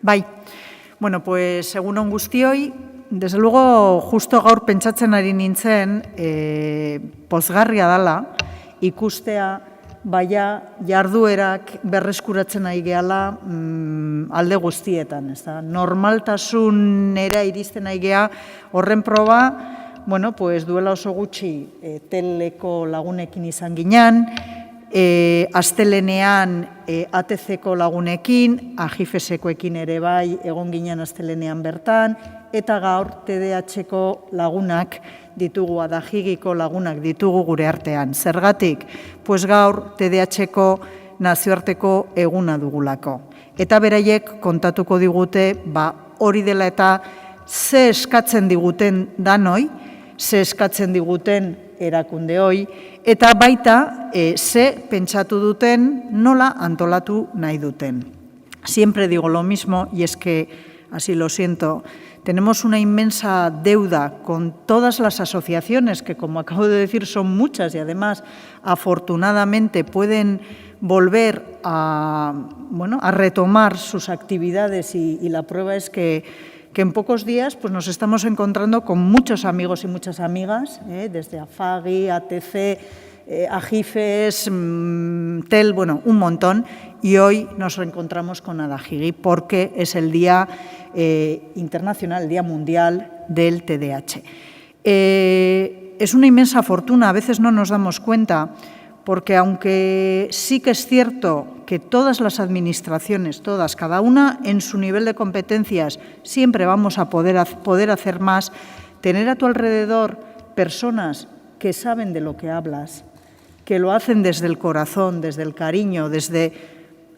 Bai, bueno, pues egunon guztioi, desde luego justo gaur pentsatzen ari nintzen pozgarria dela ikustea baina jarduerak berreskuratzen ari gehala alde guztietan, ez da? Normaltasunera iristen ari gea horren proba, bueno, pues duela oso gutxi teleko lagunekin izan ginen, astelenean ATC-ko lagunekin, AGIFES-ekoekin ere bai egon ginen astelenean bertan, eta gaur TDH-ko lagunak ditugu, ADAGIGiko lagunak ditugu gure artean. Zergatik? Pues gaur TDH-ko nazioarteko eguna dugulako. Eta beraiek kontatuko digute, hori dela eta ze eskatzen diguten danoi, ze eskatzen diguten erakundeoi, eta baita ze pentsatu duten nola antolatu nahi duten. Siempre digo lo mismo, y es que, así lo siento, tenemos una inmensa deuda con todas las asociaciones que, como acabo de decir, son muchas y además, afortunadamente, pueden volver a retomar sus actividades y la prueba es que en pocos días pues, nos estamos encontrando con muchos amigos y muchas amigas, desde AFAGI, ATC, AGIFES, TEL, bueno, un montón, y hoy nos reencontramos con ADAGIGI porque es el Día Internacional, el Día Mundial del TDAH. Es una inmensa fortuna, a veces no nos damos cuenta, porque aunque sí que es cierto que todas las administraciones, todas, cada una en su nivel de competencias, siempre vamos a poder hacer más, tener a tu alrededor personas que saben de lo que hablas, que lo hacen desde el corazón, desde el cariño, desde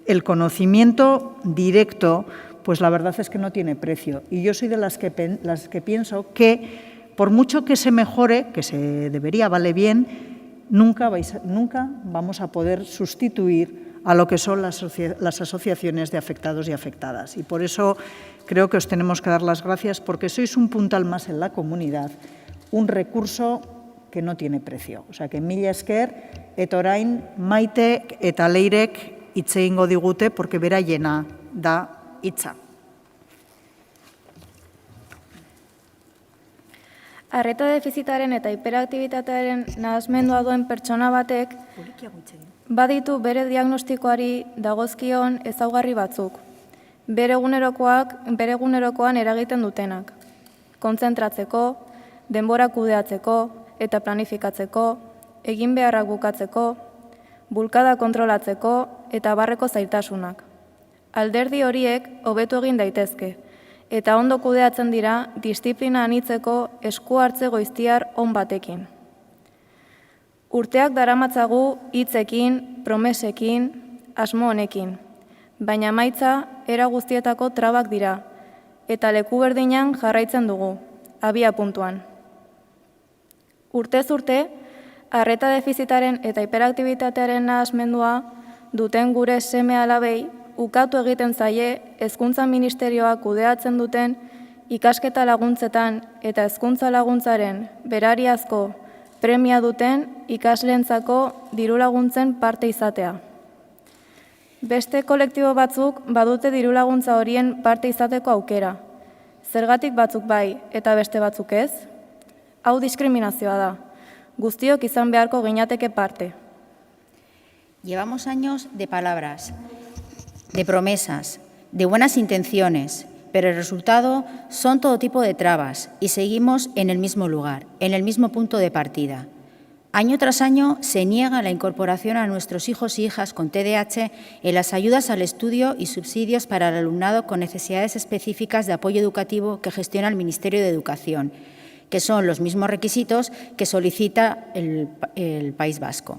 el conocimiento directo, pues la verdad es que no tiene precio. Y yo soy de las que pienso que por mucho que se mejore, que se debería, vale bien, nunca vamos a poder sustituir a lo que son las asociaciones de afectados y afectadas. Y por eso creo que os tenemos que dar las gracias porque sois un puntal más en la comunidad, un recurso que no tiene precio. O sea que mila esker, eta orain Maite eta Leirek hitz egingo digute porque beraiena da hitza. Arreta defizitaren eta hiperaktibitatearen nahasmendua duen pertsona batek baditu bere diagnostikoari dagozkion ezaugarri batzuk, bere egunerokoan eragiten dutenak, kontzentratzeko, denbora kudeatzeko eta planifikatzeko, egin beharrak bukatzeko, bulkada kontrolatzeko eta barreko zailtasunak. Alderdi horiek hobetu egin daitezke, eta ondo kudeatzen dira disiplina anitzeko esku hartze goiztiar on batekin. Urteak daramatzagu hitzekin, promesekin, asmo honekin, baina emaitza era guztietako trabak dira, eta leku berdinan jarraitzen dugu, abia puntuan. Urtez urte, arreta defizitaren eta hiperaktibitatearen nahasmendua duten gure seme-alabei ukatu egiten zaie Hezkuntza Ministerioak kudeatzen duten ikasketa laguntzetan eta hezkuntza laguntzaren berariazko premia duten ikasleentzako dirulaguntzen parte izatea. Beste kolektibo batzuk badute dirulaguntza horien parte izateko aukera. Zergatik batzuk bai eta beste batzuk ez? Hau diskriminazioa da. Guztiok izan beharko ginateke parte. Llevamos años de palabras, de promesas, de buenas intenciones, pero el resultado son todo tipo de trabas y seguimos en el mismo lugar, en el mismo punto de partida. Año tras año se niega la incorporación a nuestros hijos y hijas con TDAH en las ayudas al estudio y subsidios para el alumnado con necesidades específicas de apoyo educativo que gestiona el Ministerio de Educación, que son los mismos requisitos que solicita el País Vasco.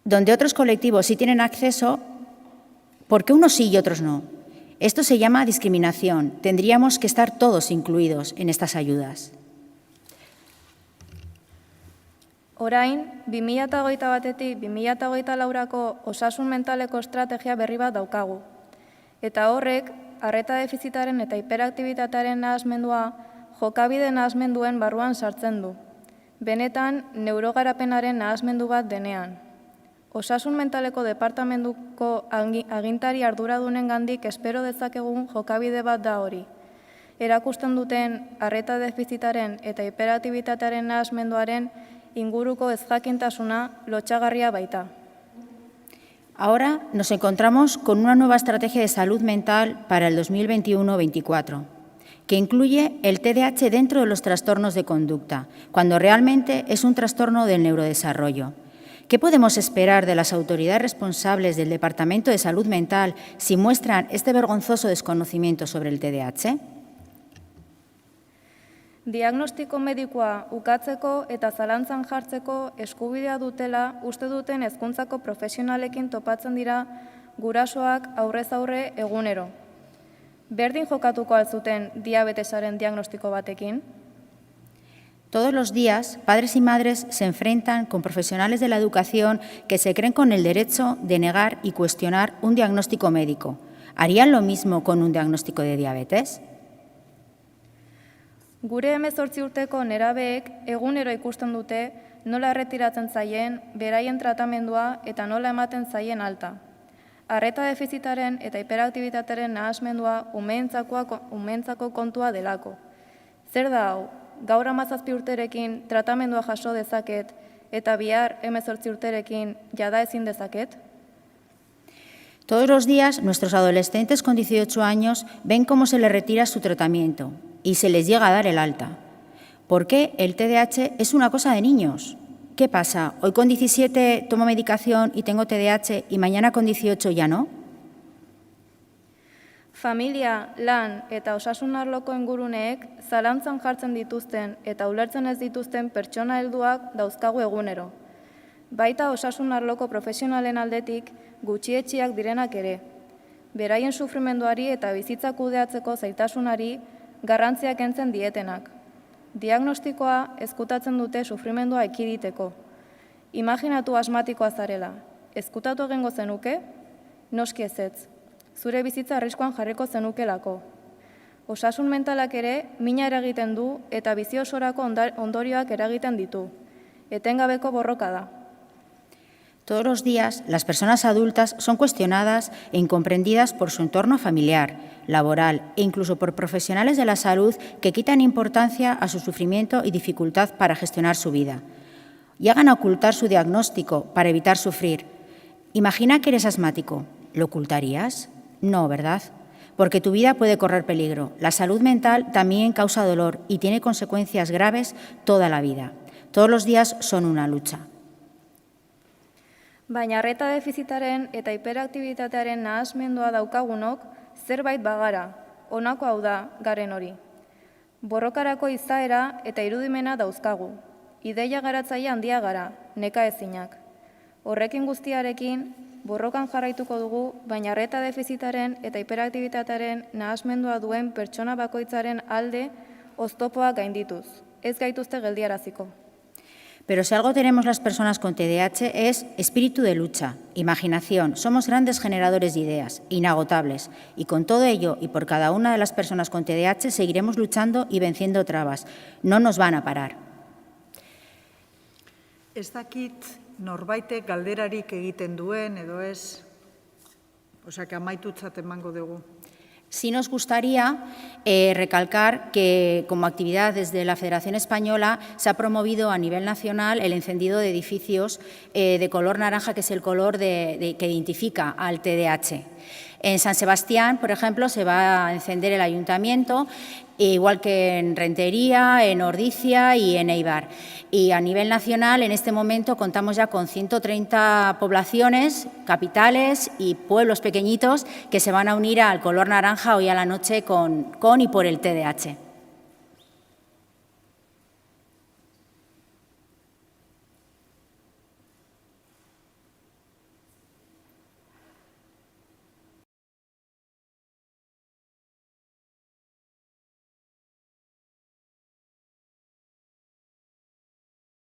Donde otros colectivos sí tienen acceso, ¿por qué unos sí y otros no? Esto se llama discriminación. Tendríamos que estar todos incluidos en estas ayudas. Orain, 2021-tik 2024-ko osasun mentaleko estrategia berri bat daukagu. Eta horrek, arreta defizitaren eta hiperaktibitatearen nahasmendua jokabide nahasmenduen barruan sartzen du. Benetan, neurogarapenaren nahasmendu bat denean. Osasun mentaleko departamentuko agintari arduradunengandik espero dezakegun jokabide bat da hori. Erakusten duten arreta defizitaren eta hiperaktibitatearen nahasmenduaren inguruko ezjakintasuna lotsagarria baita. Ahora nos encontramos con una nueva estrategia de salud mental para el 2021-24, que incluye el TDAH dentro de los trastornos de conducta, cuando realmente es un trastorno del neurodesarrollo. ¿Qué podemos esperar de las autoridades responsables del Departamento de Salud Mental si muestran este vergonzoso desconocimiento sobre el TDAH? Diagnostiko medikoa ukatzeko eta zalantzan jartzeko eskubidea dutela uste duten hezkuntzako profesionalekin topatzen dira gurasoak aurrez aurre egunero. Berdin jokatuko alzuten diabetesaren diagnostiko batekin? Todos los días, padres y madres se enfrentan con profesionales de la educación que se creen con el derecho de negar y cuestionar un diagnóstico médico. ¿Harían lo mismo con un diagnóstico de diabetes? Gure 18 urteko nerabeek egunero ikusten dute nola erretiratzen zaien, beraien tratamendua eta nola ematen zaien alta. Arreta defizitaren eta hiperaktibitatearen nahasmendua umeentzako kontua delako. Zer da hau, gaur 17 urterekin tratamendua jaso dezaket eta bihar 18 urterekin jada ezin dezaket? Todos los días, nuestros adolescentes con 18 años ven cómo se les retira su tratamiento y se les llega a dar el alta. ¿Por qué el TDAH es una cosa de niños? ¿Qué pasa? ¿Hoy con 17 tomo medicación y tengo TDAH y mañana con 18 ya no? Familia, lan eta osasun arloko inguruneek zalantzan jartzen dituzten eta ulertzen ez dituzten pertsona helduak dauzkagu egunero. Baita osasun arloko profesionalen aldetik gutxietsiak direnak ere. Beraien sufrimenduari eta bizitza kudeatzeko zaitasunari garrantzia kentzen dietenak. Diagnostikoa ezkutatzen dute sufrimendua ekiditeko. Imaginatu asmatikoa zarela. Ezkutatu egingo zenuke? Noski ezetz. Zure bizitza arriskuan jarriko zenukelako. Osasun mentalak ere mina eragiten du eta bizi osorako ondorioak eragiten ditu. Etengabeko borroka da. Todos los días, las personas adultas son cuestionadas e incomprendidas por su entorno familiar, laboral e incluso por profesionales de la salud que quitan importancia a su sufrimiento y dificultad para gestionar su vida. Llegan a ocultar su diagnóstico para evitar sufrir. Imagina que eres asmático. ¿Lo ocultarías? No, ¿verdad? Porque tu vida puede correr peligro. La salud mental también causa dolor y tiene consecuencias graves toda la vida. Todos los días son una lucha. Baina arreta defizitaren eta hiperaktibitatearen nahasmendua daukagunok zerbait bagara, honako hau da garen hori. Borrokarako izaera eta irudimena dauzkagu. Ideia garatzaile handia gara, nekaezinak. Horrekin guztiarekin, borrokan jarraituko dugu, baina arreta defizitaren eta hiperaktibitatearen nahasmendua duen pertsona bakoitzaren alde oztopoak gaindituz. Ez gaituzte geldiaraziko. Pero si algo tenemos las personas con TDAH es espíritu de lucha, imaginación. Somos grandes generadores de ideas, inagotables. Y con todo ello y por cada una de las personas con TDAH seguiremos luchando y venciendo trabas. No nos van a parar. Ez dakit norbaitek galderarik egiten duen edo ez, osea, amaitutzat emango dugu. Sí nos gustaría recalcar que, como actividad desde la Federación Española, se ha promovido a nivel nacional el encendido de edificios de color naranja, que es el color que identifica al TDAH. En San Sebastián, por ejemplo, se va a encender el ayuntamiento, igual que en Rentería, en Ordizia y en Eibar. Y a nivel nacional, en este momento, contamos ya con 130 poblaciones, capitales y pueblos pequeñitos que se van a unir al color naranja hoy a la noche con y por el TDAH.